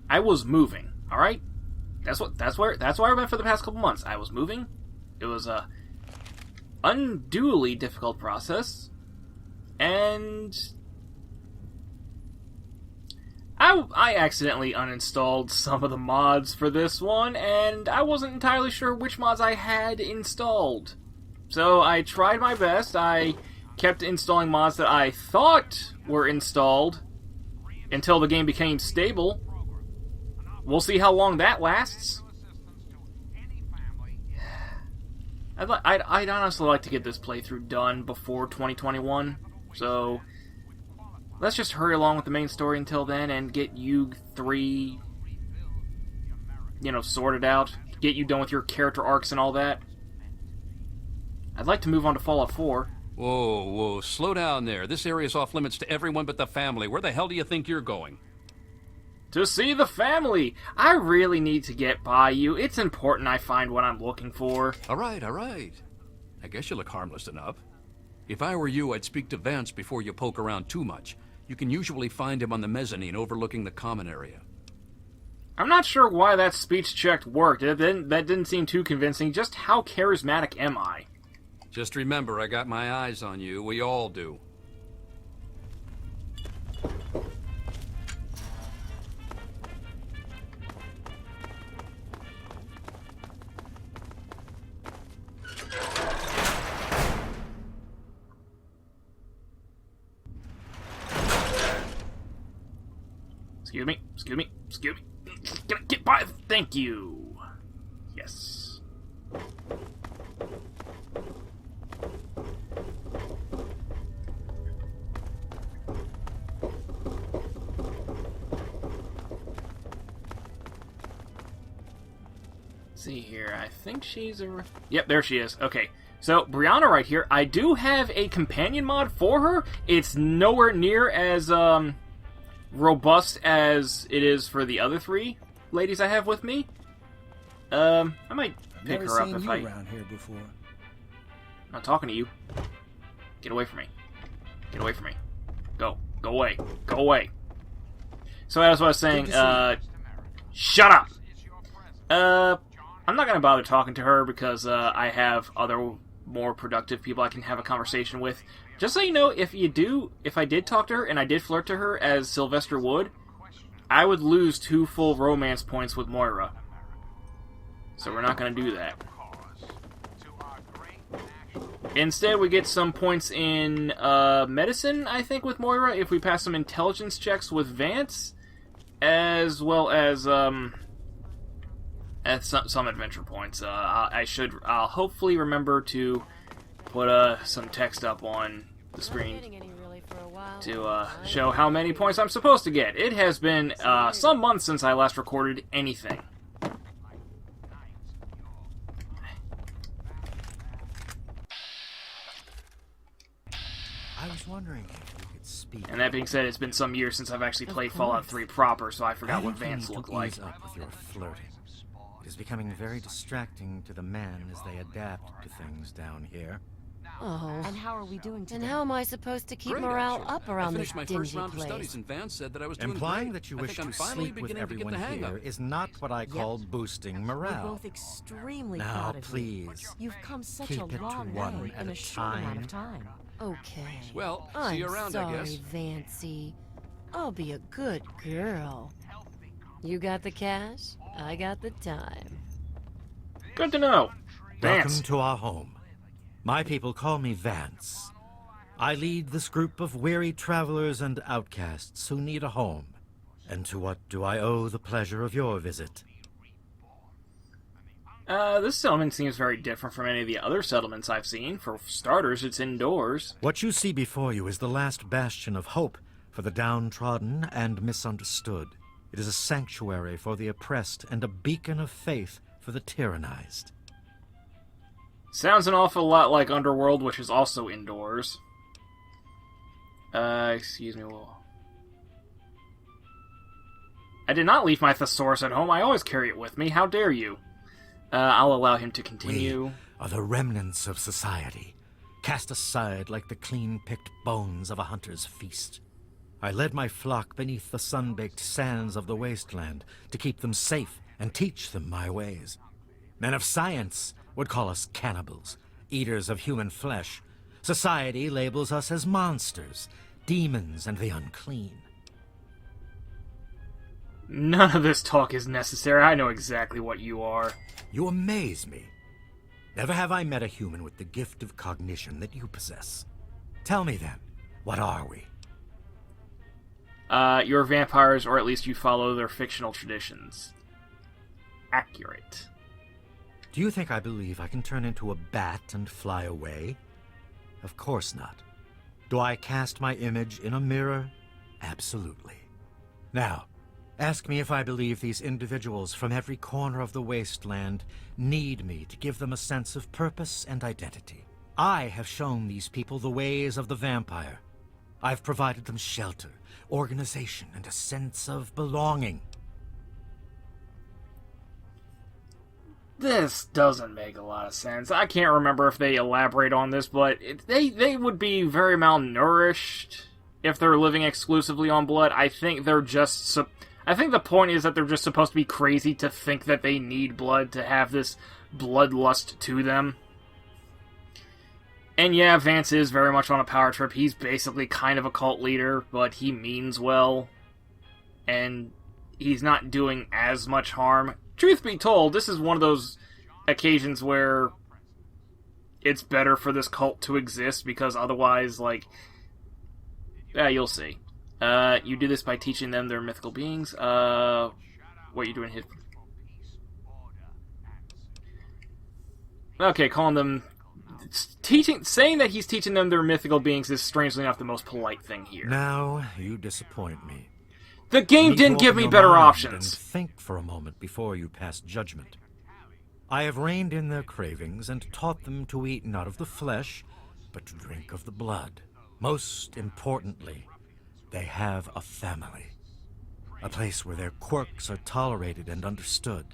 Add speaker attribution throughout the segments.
Speaker 1: I was moving. All right, that's where I've been for the past couple months. I was moving. It was a unduly difficult process, and I accidentally uninstalled some of the mods for this one, and I wasn't entirely sure which mods I had installed. So I tried my best. I kept installing mods that I thought were installed until the game became stable. We'll see how long that lasts. I'd honestly like to get this playthrough done before 2021, so let's just hurry along with the main story until then and get you three, sorted out. Get you done with your character arcs and all that. I'd like to move on to Fallout 4.
Speaker 2: Whoa, slow down there. This area's off limits to everyone but the family. Where the hell do you think you're going?
Speaker 1: To see the family! I really need to get by you. It's important I find what I'm looking for.
Speaker 2: All right. I guess you look harmless enough. If I were you, I'd speak to Vance before you poke around too much. You can usually find him on the mezzanine overlooking the common area.
Speaker 1: I'm not sure why that speech check worked. That didn't seem too convincing. Just how charismatic am I?
Speaker 2: Just remember, I got my eyes on you. We all do.
Speaker 1: Excuse me. Get by. Thank you. Yes. See here, I think she's a... Yep, there she is. Okay, so Brianna right here, I do have a companion mod for her. It's nowhere near as, robust as it is for the other three ladies I have with me. I might pick her up if I...
Speaker 3: around here before.
Speaker 1: I'm not talking to you. Get away from me. Get away from me. Go away. Go away. So as I was saying, shut up! I'm not gonna bother talking to her because, I have other more productive people I can have a conversation with. Just so you know, if I did talk to her and I did flirt to her as Sylvester would, I would lose 2 full romance points with Moira. So we're not gonna do that. Instead, we get some points in, medicine, I think, with Moira, if we pass some intelligence checks with Vance, as well as, some adventure points. I'll hopefully remember to put some text up on the screen to show how many points I'm supposed to get. It has been some months since I last recorded anything.
Speaker 3: I was wondering if you could speak.
Speaker 1: And that being said, it's been some years since I've actually played Fallout 3 proper, so I forgot what Vance looked like.
Speaker 3: Ease up with your flirting. It is becoming very distracting to the men as they adapt to things down here.
Speaker 4: Oh.
Speaker 5: And how are we doing today?
Speaker 4: And how am I supposed to keep
Speaker 2: Great,
Speaker 4: morale
Speaker 2: actually.
Speaker 4: up around
Speaker 2: I
Speaker 4: this
Speaker 2: finished my first
Speaker 4: dingy
Speaker 2: round of studies,
Speaker 4: place?
Speaker 2: and Vance said that I was doing
Speaker 3: Implying
Speaker 2: great.
Speaker 3: that you
Speaker 2: I
Speaker 3: wish
Speaker 2: think I'm
Speaker 3: to
Speaker 2: finally
Speaker 3: sleep with
Speaker 2: beginning to get
Speaker 3: everyone
Speaker 2: the hang of
Speaker 3: here
Speaker 2: it.
Speaker 3: is not what I call boosting
Speaker 5: We're
Speaker 3: morale.
Speaker 5: both extremely
Speaker 3: Now,
Speaker 5: proud of you.
Speaker 3: please,
Speaker 5: You've come such
Speaker 3: keep
Speaker 5: a
Speaker 3: it to
Speaker 5: long
Speaker 3: one
Speaker 5: way
Speaker 3: at
Speaker 5: in
Speaker 3: a
Speaker 5: a short amount of
Speaker 3: time.
Speaker 5: time.
Speaker 4: Okay.
Speaker 2: Well, see
Speaker 4: I'm
Speaker 2: you around,
Speaker 4: sorry,
Speaker 2: I guess.
Speaker 4: Vancy. I'll be a good girl. You got the cash, I got the time.
Speaker 1: Good to know.
Speaker 3: Welcome
Speaker 1: Vance.
Speaker 3: to our home. My people call me Vance. I lead this group of weary travelers and outcasts who need a home. And to what do I owe the pleasure of your visit?
Speaker 1: This settlement seems very different from any of the other settlements I've seen. For starters, it's indoors.
Speaker 3: What you see before you is the last bastion of hope for the downtrodden and misunderstood. It is a sanctuary for the oppressed and a beacon of faith for the tyrannized.
Speaker 1: Sounds an awful lot like Underworld, which is also indoors. Excuse me, I did not leave my thesaurus at home. I always carry it with me. How dare you? I'll allow him to continue.
Speaker 3: We are the remnants of society, cast aside like the clean-picked bones of a hunter's feast. I led my flock beneath the sun-baked sands of the wasteland to keep them safe and teach them my ways. Men of science would call us cannibals, eaters of human flesh. Society labels us as monsters, demons, and the unclean.
Speaker 1: None of this talk is necessary. I know exactly what you are.
Speaker 3: You amaze me. Never have I met a human with the gift of cognition that you possess. Tell me then, what are we?
Speaker 1: You're vampires, or at least you follow their fictional traditions. Accurate.
Speaker 3: Do you think I believe I can turn into a bat and fly away? Of course not. Do I cast my image in a mirror? Absolutely. Now, ask me if I believe these individuals from every corner of the wasteland need me to give them a sense of purpose and identity. I have shown these people the ways of the vampire. I've provided them shelter, organization, and a sense of belonging.
Speaker 1: This doesn't make a lot of sense. I can't remember if they elaborate on this, but they would be very malnourished if they're living exclusively on blood. I think they're just... I think the point is that they're just supposed to be crazy to think that they need blood to have this bloodlust to them. And yeah, Vance is very much on a power trip. He's basically kind of a cult leader, but he means well. And he's not doing as much harm. Truth be told, this is one of those occasions where it's better for this cult to exist, because otherwise, like... Yeah, you'll see. You do this by teaching them they're mythical beings. What you doing here? Okay, calling them... saying that he's teaching them they're mythical beings is strangely enough the most polite thing here.
Speaker 3: Now, you disappoint me.
Speaker 1: The game didn't give me better options.
Speaker 3: And think for a moment before you pass judgment. I have reined in their cravings and taught them to eat not of the flesh, but to drink of the blood. Most importantly, they have a family. A place where their quirks are tolerated and understood.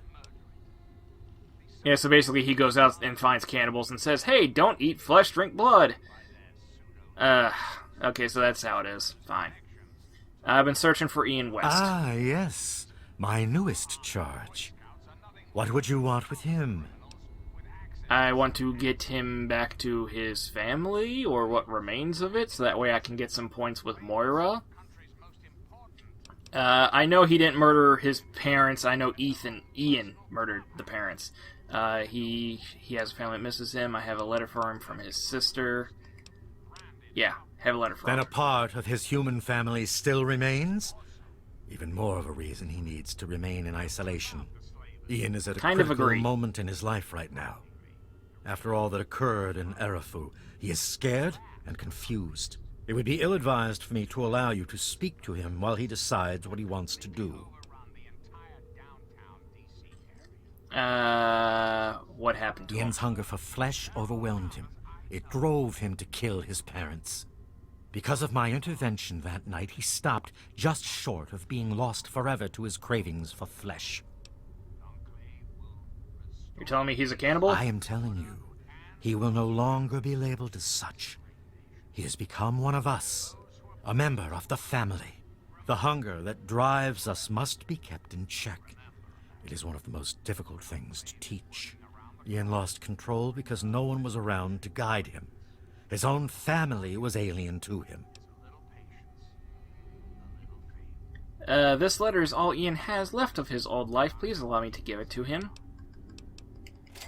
Speaker 1: Yeah, so basically he goes out and finds cannibals and says, hey, don't eat flesh, drink blood. Okay, so that's how it is. Fine. I've been searching for Ian West.
Speaker 3: Ah, yes. My newest charge. What would you want with him?
Speaker 1: I want to get him back to his family, or what remains of it, so that way I can get some points with Moira. I know he didn't murder his parents. I know Ian murdered the parents. He has a family that misses him. I have a letter for him from his sister. Yeah, have a letter for him.
Speaker 3: Then a part of his human family still remains? Even more of a reason he needs to remain in isolation. Ian is at a critical moment in his life right now. After all that occurred in Erafu, he is scared and confused. It would be ill-advised for me to allow you to speak to him while he decides what he wants to do.
Speaker 1: What happened to him?
Speaker 3: Ian's hunger for flesh overwhelmed him. It drove him to kill his parents. Because of my intervention that night, he stopped just short of being lost forever to his cravings for flesh.
Speaker 1: You're telling me he's a cannibal?
Speaker 3: I am telling you, he will no longer be labeled as such. He has become one of us, a member of the family. The hunger that drives us must be kept in check. It is one of the most difficult things to teach. Ian lost control because no one was around to guide him. His own family was alien to him.
Speaker 1: This letter is all Ian has left of his old life. Please allow me to give it to him.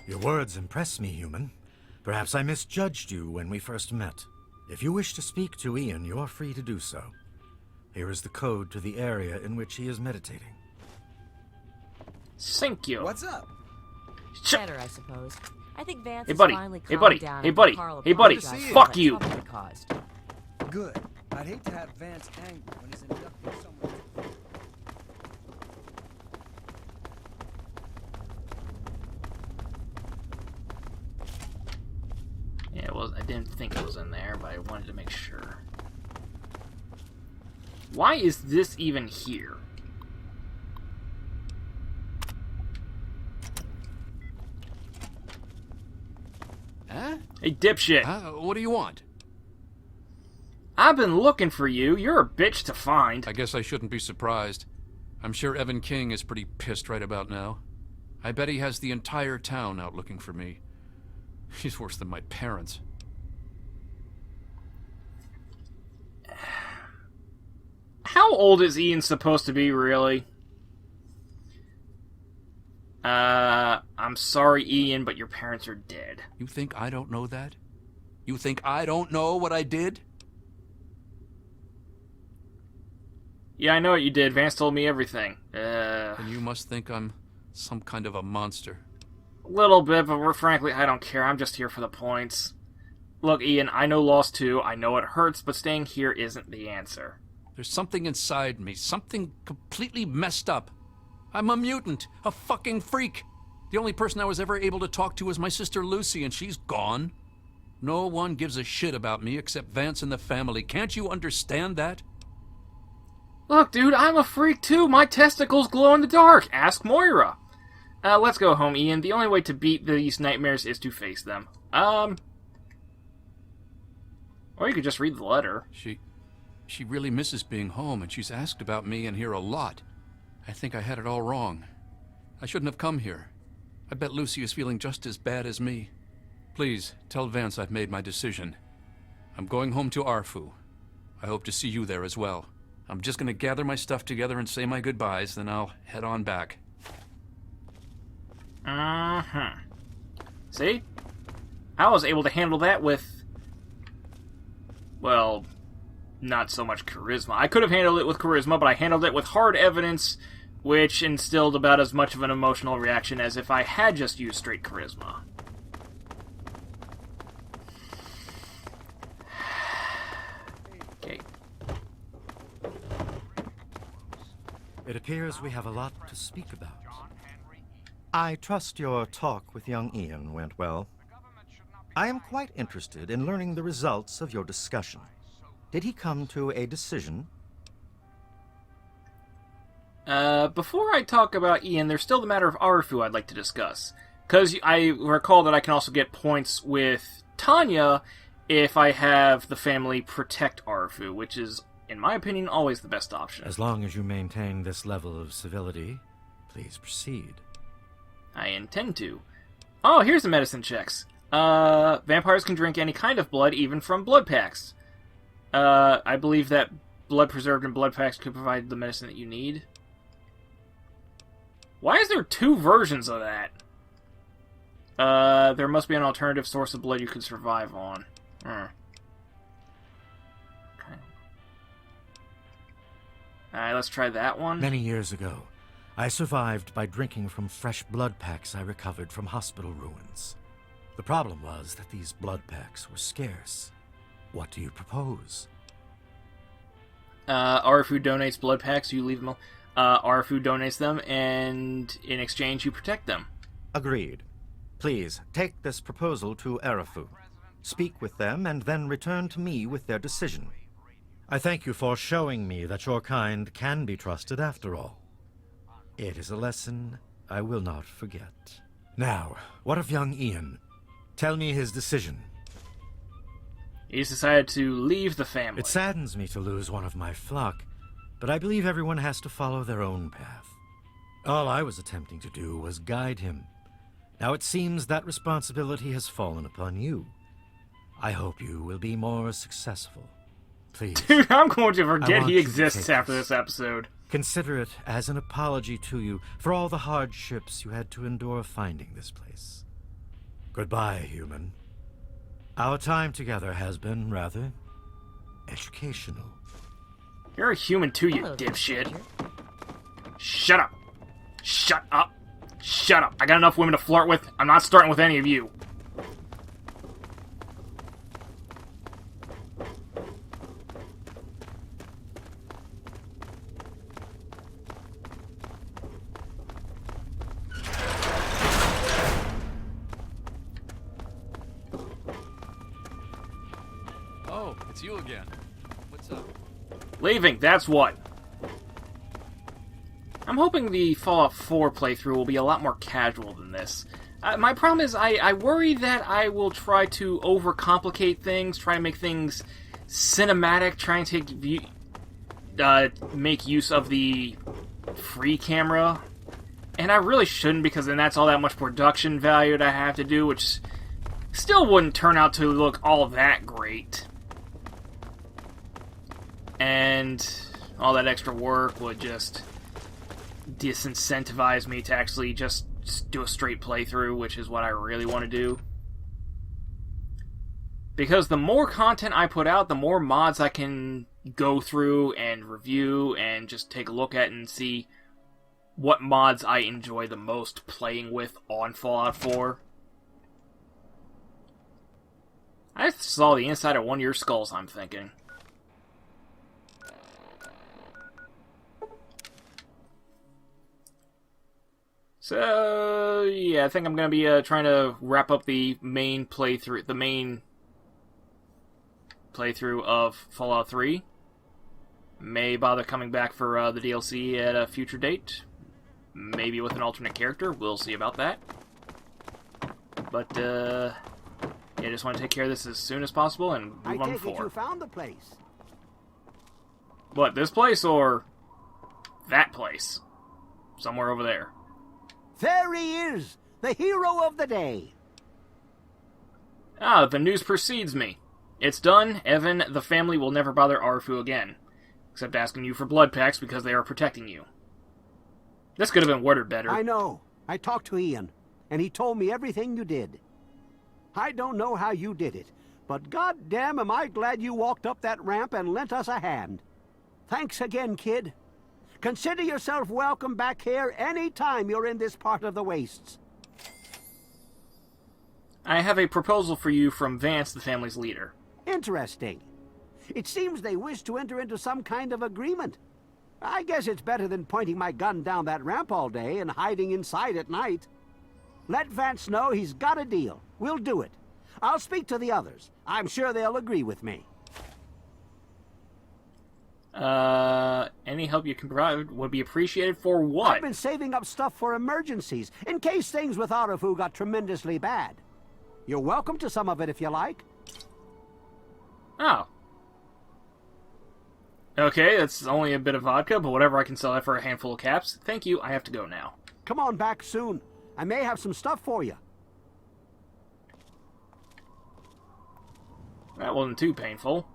Speaker 3: Your words impress me, human. Perhaps I misjudged you when we first met. If you wish to speak to Ian, you are free to do so. Here is the code to the area in which he is meditating.
Speaker 1: Thank you.
Speaker 6: What's up?
Speaker 5: Better, I suppose. I think Vance
Speaker 1: Hey,
Speaker 5: has
Speaker 1: buddy.
Speaker 5: finally
Speaker 1: Hey,
Speaker 5: calmed
Speaker 1: buddy.
Speaker 5: down
Speaker 1: Hey,
Speaker 5: after
Speaker 1: buddy.
Speaker 5: Carl
Speaker 1: Hey, buddy.
Speaker 5: apologized for
Speaker 1: Fuck
Speaker 5: all that
Speaker 1: you.
Speaker 5: trouble it caused.
Speaker 6: Good. I'd hate to have Vance angry when he's inducting someone.
Speaker 1: Yeah, well, I didn't think it was in there, but I wanted to make sure. Why is this even here?
Speaker 2: Huh?
Speaker 1: Hey, dipshit.
Speaker 2: What do you want?
Speaker 1: I've been looking for you. You're a bitch to find.
Speaker 2: I guess I shouldn't be surprised. I'm sure Evan King is pretty pissed right about now. I bet he has the entire town out looking for me. He's worse than my parents.
Speaker 1: How old is Ian supposed to be, really? I'm sorry, Ian, but your parents are dead.
Speaker 2: You think I don't know that? You think I don't know what I did?
Speaker 1: Yeah, I know what you did. Vance told me everything.
Speaker 2: And you must think I'm some kind of a monster.
Speaker 1: A little bit, but frankly, I don't care. I'm just here for the points. Look, Ian, I know loss too. I know it hurts, but staying here isn't the answer.
Speaker 2: There's something inside me, something completely messed up. I'm a mutant, a fucking freak. The only person I was ever able to talk to was my sister Lucy, and she's gone. No one gives a shit about me except Vance and the family. Can't you understand that?
Speaker 1: Look, dude, I'm a freak too. My testicles glow in the dark. Ask Moira. Let's go home, Ian. The only way to beat these nightmares is to face them. Or you could just read the letter.
Speaker 2: She really misses being home, and she's asked about me and here a lot. I think I had it all wrong. I shouldn't have come here. I bet Lucy is feeling just as bad as me. Please, tell Vance I've made my decision. I'm going home to Arfu. I hope to see you there as well. I'm just gonna gather my stuff together and say my goodbyes, then I'll head on back.
Speaker 1: See? I was able to handle that with... well, not so much charisma. I could have handled it with charisma, but I handled it with hard evidence, which instilled about as much of an emotional reaction as if I had just used straight charisma. Okay.
Speaker 3: It appears we have a lot to speak about. I trust your talk with young Ian went well. I am quite interested in learning the results of your discussion. Did he come to a decision?
Speaker 1: Before I talk about Ian, there's still the matter of Arfu I'd like to discuss. Because I recall that I can also get points with Tanya if I have the family protect Arfu, which is, in my opinion, always the best option.
Speaker 3: As long as you maintain this level of civility, please proceed.
Speaker 1: I intend to. Oh, here's the medicine checks. Vampires can drink any kind of blood, even from blood packs. I believe that blood preserved in blood packs could provide the medicine that you need. Why is there two versions of that? There must be an alternative source of blood you could survive on. Okay. Alright, let's try that one.
Speaker 3: Many years ago, I survived by drinking from fresh blood packs I recovered from hospital ruins. The problem was that these blood packs were scarce. What do you propose?
Speaker 1: Arfu donates blood packs, you leave them. Arfu donates them, and in exchange you protect them.
Speaker 3: Agreed. Please, take this proposal to Arafu. Speak with them, and then return to me with their decision. I thank you for showing me that your kind can be trusted after all. It is a lesson I will not forget. Now, what of young Ian? Tell me his decision.
Speaker 1: He's decided to leave the family.
Speaker 3: It saddens me to lose one of my flock, but I believe everyone has to follow their own path. All I was attempting to do was guide him. Now it seems that responsibility has fallen upon you. I hope you will be more successful. Please.
Speaker 1: Dude, I'm going to forget
Speaker 3: want
Speaker 1: he
Speaker 3: you to
Speaker 1: exists
Speaker 3: take
Speaker 1: after
Speaker 3: this.
Speaker 1: this episode.
Speaker 3: Consider it as an apology to you for all the hardships you had to endure finding this place. Goodbye, human. Our time together has been rather educational.
Speaker 1: You're a human too, you
Speaker 5: Hello,
Speaker 1: dipshit.
Speaker 5: stranger.
Speaker 1: Shut up. Shut up. Shut up. I got enough women to flirt with. I'm not starting with any of you.
Speaker 2: Oh, it's you again. What's up?
Speaker 1: Leaving, that's what. I'm hoping the Fallout 4 playthrough will be a lot more casual than this. My problem is I worry that I will try to overcomplicate things, try to make things cinematic, trying to make use of the free camera. And I really shouldn't, because then that's all that much production value that I have to do, which still wouldn't turn out to look all that great. And all that extra work would just disincentivize me to actually just do a straight playthrough, which is what I really want to do. Because the more content I put out, the more mods I can go through and review and just take a look at and see what mods I enjoy the most playing with on Fallout 4. I saw the inside of one of your skulls, I'm thinking. So, yeah, I think I'm going to be trying to wrap up the main playthrough of Fallout 3. May bother coming back for the DLC at a future date. Maybe with an alternate character. We'll see about that. But, yeah, I just want to take care of this as soon as possible and move on
Speaker 7: I take it
Speaker 1: forward.
Speaker 7: you found the place.
Speaker 1: What, this place or that place? Somewhere over there.
Speaker 7: There he is, the hero of the day.
Speaker 1: Ah, the news precedes me. It's done. Evan, the family will never bother Arfu again. Except asking you for blood packs because they are protecting you. This could have been worded better.
Speaker 7: I know. I talked to Ian, and he told me everything you did. I don't know how you did it, but goddamn am I glad you walked up that ramp and lent us a hand. Thanks again, kid. Consider yourself welcome back here any time you're in this part of the wastes.
Speaker 1: I have a proposal for you from Vance, the family's leader.
Speaker 7: Interesting. It seems they wish to enter into some kind of agreement. I guess it's better than pointing my gun down that ramp all day and hiding inside at night. Let Vance know he's got a deal. We'll do it. I'll speak to the others. I'm sure they'll agree with me.
Speaker 1: Any help you can provide would be appreciated. For what?
Speaker 7: I've been saving up stuff for emergencies, in case things with Arafu got tremendously bad. You're welcome to some of it if you like.
Speaker 1: Oh. Okay, that's only a bit of vodka, but whatever, I can sell that for a handful of caps. Thank you, I have to go now.
Speaker 7: Come on back soon. I may have some stuff for you.
Speaker 1: That wasn't too painful.